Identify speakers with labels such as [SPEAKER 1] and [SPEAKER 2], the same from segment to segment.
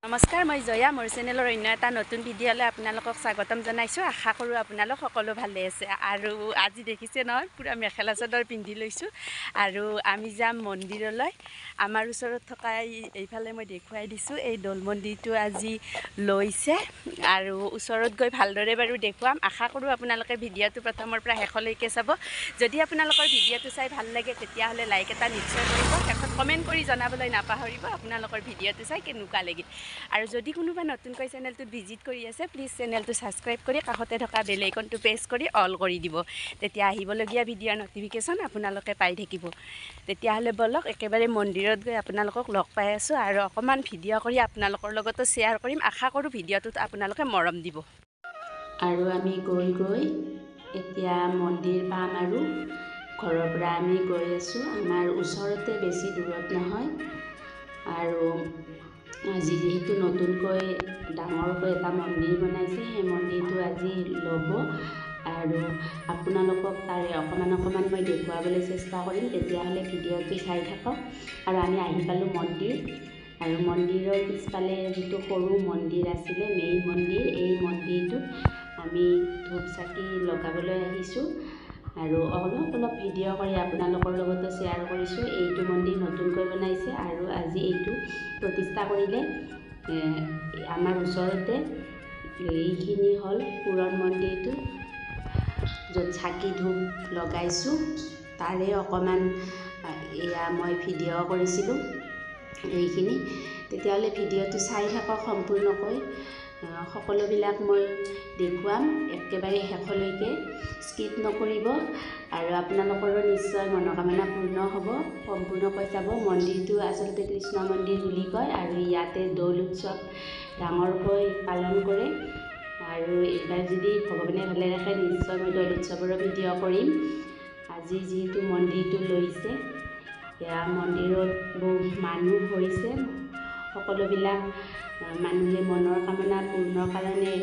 [SPEAKER 1] নমস্কাৰ, মই জয়া। মোৰ চেনেলৰ অন্য এটা নতুন ভিডিঅ'লৈ আপোনালোকক স্বাগতম জনাইছোঁ। আশা কৰোঁ আপোনালোক সকলো ভালে আছে। আৰু আজি দেখিছে নহয়, পূৰা মেখেলা চাদৰ পিন্ধি লৈছোঁ আৰু আমি যাম মন্দিৰলৈ। আমাৰ ওচৰত থকা এইফালে মই দেখুৱাই দিছোঁ, এই দৌল মন্দিৰটো আজি লৈছে আৰু ওচৰত গৈ ভালদৰে বাৰু দেখুৱাম। আশা কৰোঁ আপোনালোকে ভিডিঅ'টো প্ৰথমৰ পৰা শেষলৈকে চাব। যদি আপোনালোকৰ ভিডিঅ'টো চাই ভাল লাগে তেতিয়াহ'লে লাইক এটা নিশ্চয় কৰিব। শেষত কমেণ্ট কৰি জনাবলৈ নাপাহৰিব আপোনালোকৰ ভিডিঅ'টো চাই কেনেকুৱা লাগিল। আৰু যদি কোনোবা নতুনকৈ চেনেলটোত ভিজিট কৰি আছে, প্লিজ চেনেলটো ছাবস্ক্ৰাইব কৰি কাষতে থকা বেল আইকনটো প্ৰেছ কৰি অল কৰি দিব। তেতিয়া আহিবলগীয়া ভিডিঅ'ৰ নটিফিকেশ্যন আপোনালোকে পাই থাকিব। তেতিয়াহ'লে বলক একেবাৰে মন্দিৰত গৈ আপোনালোকক লগ পাই আছোঁ আৰু অকণমান ভিডিঅ' কৰি আপোনালোকৰ লগতো শ্বেয়াৰ কৰিম। আশা কৰোঁ ভিডিঅ'টোত আপোনালোকে মৰম দিব। আৰু আমি গৈ এতিয়া মন্দিৰ পাম আৰু ঘৰৰ পৰা আমি গৈ আছোঁ। আমাৰ ওচৰতে, বেছি দূৰত নহয়। আৰু আজি যিহেতু নতুনকৈ ডাঙৰকৈ এটা মন্দিৰ বনাইছে, সেই মন্দিৰটো আজি ল'ব আৰু আপোনালোকক তাৰে অকণমান মই দেখুৱাবলৈ চেষ্টা কৰিম। তেতিয়াহ'লে ভিডিঅ'টো চাই থাকক। আৰু আমি আহি পালোঁ মন্দিৰ, আৰু মন্দিৰৰ পিছফালে যিটো সৰু মন্দিৰ আছিলে, মেইন মন্দিৰ, এই মন্দিৰটোত আমি ধূপ চাকি লগাবলৈ আহিছোঁ আৰু অলপ ভিডিঅ' কৰি আপোনালোকৰ লগতো শ্বেয়াৰ কৰিছোঁ। এইটো মন্দিৰ নতুনকৈ বনাইছে আৰু আজি এইটো প্ৰতিষ্ঠা কৰিলে। আমাৰ ওচৰতে এইখিনি হ'ল পুৰণ মন্দিৰটো, য'ত চাকি ধূপ লগাইছোঁ। তাৰে অকণমান এয়া মই ভিডিঅ' কৰিছিলোঁ এইখিনি। তেতিয়াহ'লে ভিডিঅ'টো চাই থাকক সম্পূৰ্ণকৈ। সকলোবিলাক মই দেখুৱাম, একেবাৰে শেষলৈকে স্কিপ নকৰিব আৰু আপোনালোকৰো নিশ্চয় মনোকামনা পূৰ্ণ হ'ব। সম্পূৰ্ণকৈ চাব। মন্দিৰটো আচলতে কৃষ্ণ মন্দিৰ বুলি কয় আৰু ইয়াতে দৌল উৎসৱ ডাঙৰকৈ পালন কৰে। আৰু এইবাৰ যদি ভগৱানে ভালে ৰাখে, নিশ্চয় মই দৌল উৎসৱৰো ভিডিঅ' কৰিম। আজি যিহেতু মন্দিৰটো লৈছে, এয়া মন্দিৰত বহু মানুহ হৈছে। সকলোবিলাক মানুহে মনৰ কামনা পূৰ্ণৰ কাৰণে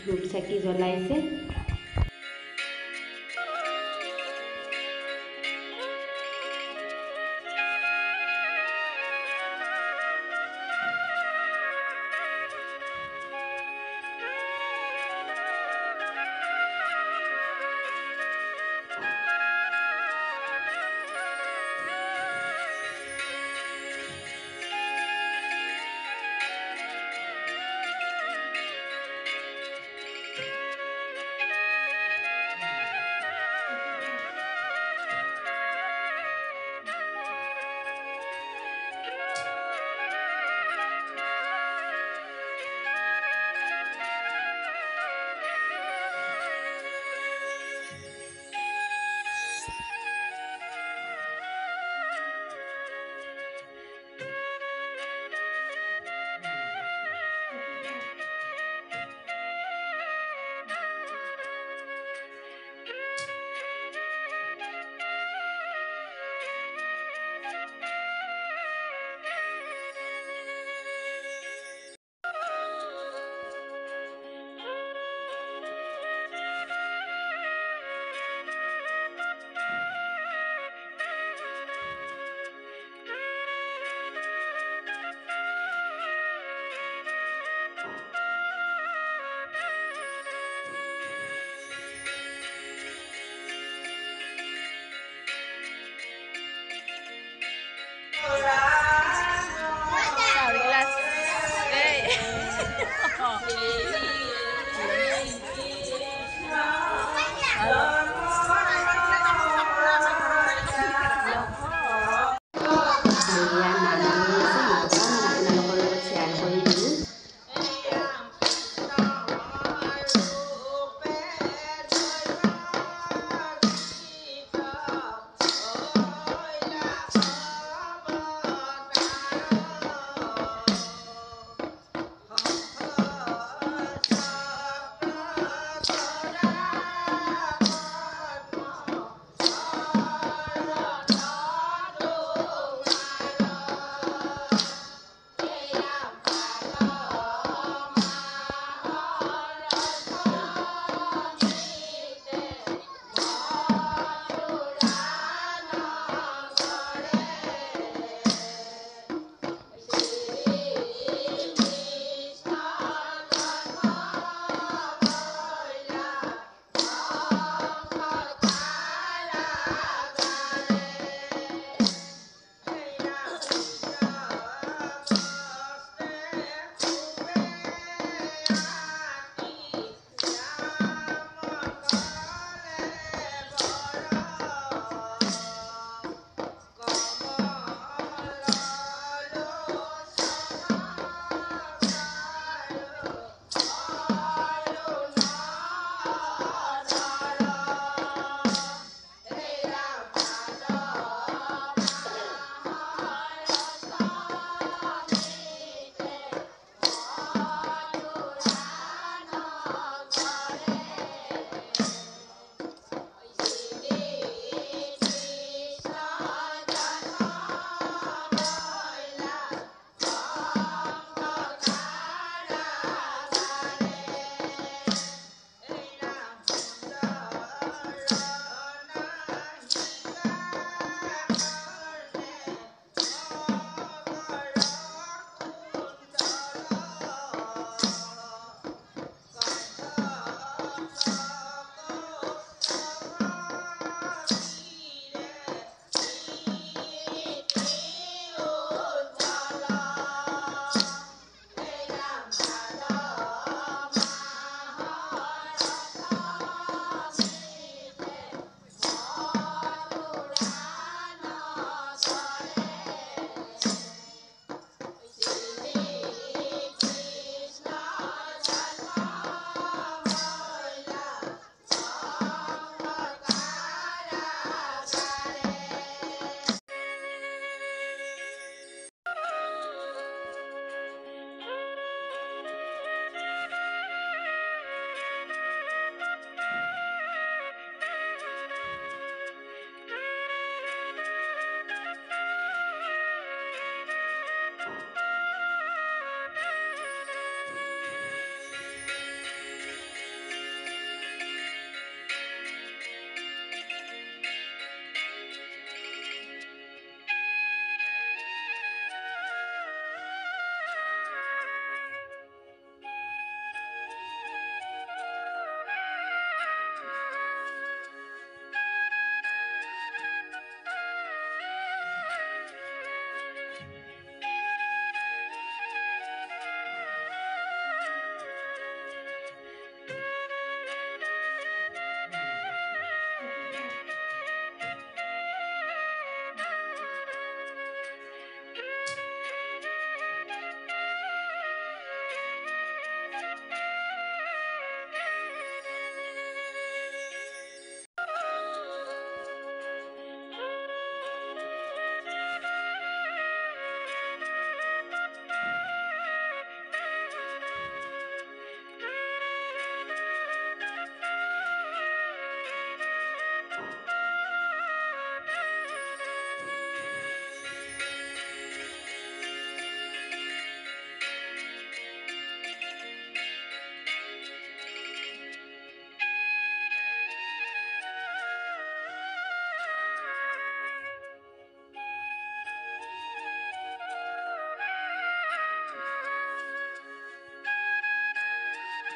[SPEAKER 1] ধূপ চাকি জ্বলাইছে।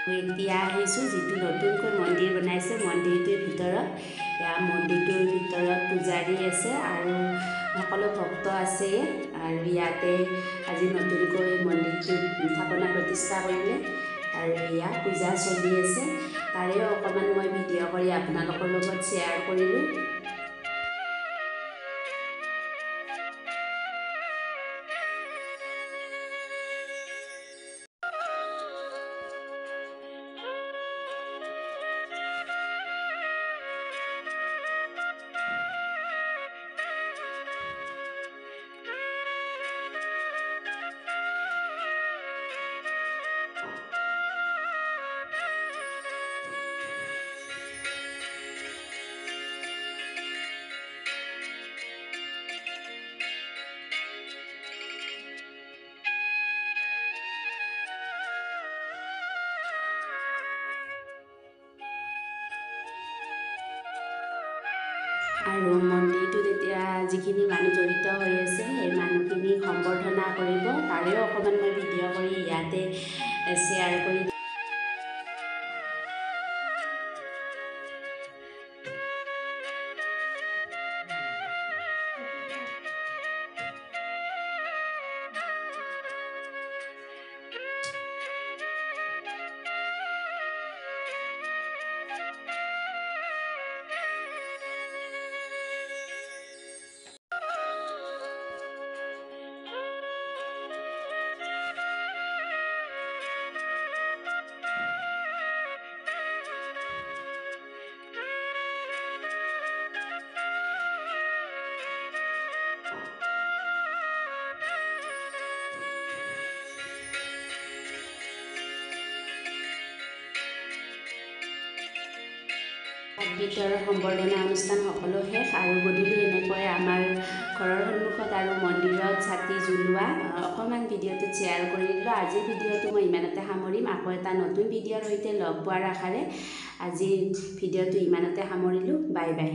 [SPEAKER 1] এতিয়া আহিছোঁ যিটো নতুনকৈ মন্দিৰ বনাইছে মন্দিৰটোৰ ভিতৰত। এয়া মন্দিৰটোৰ ভিতৰত পূজাৰী আছে আৰু সকলো ভক্ত আছে আৰু ইয়াতে আজি নতুনকৈ মন্দিৰটো স্থাপনা প্ৰতিষ্ঠা কৰিলে আৰু এয়া পূজা চলি আছে। তাৰেও অকণমান মই ভিডিঅ' কৰি আপোনালোকৰ লগত শ্বেয়াৰ কৰিলোঁ। আৰু মন্দিৰটোত এতিয়া যিখিনি মানুহ জড়িত হৈ আছে সেই মানুহখিনি সম্বৰ্ধনা কৰিব। তাৰেও অকণমান মই ভিডিঅ' কৰি ইয়াতে শ্বেয়াৰ কৰি ভিতৰৰ সম্বৰ্ধনা অনুষ্ঠান সকলো শেষ আৰু গধূলি এনেকৈ আমাৰ ঘৰৰ সন্মুখত আৰু মন্দিৰত চাকি জ্বলোৱা অকণমান ভিডিঅ'টো শ্বেয়াৰ কৰি দিলোঁ। আজিৰ ভিডিঅ'টো মই ইমানতে সামৰিম। আকৌ এটা নতুন ভিডিঅ'ৰ সৈতে লগ পোৱাৰ আশাৰে আজিৰ ভিডিঅ'টো ইমানতে সামৰিলোঁ। Bye bye.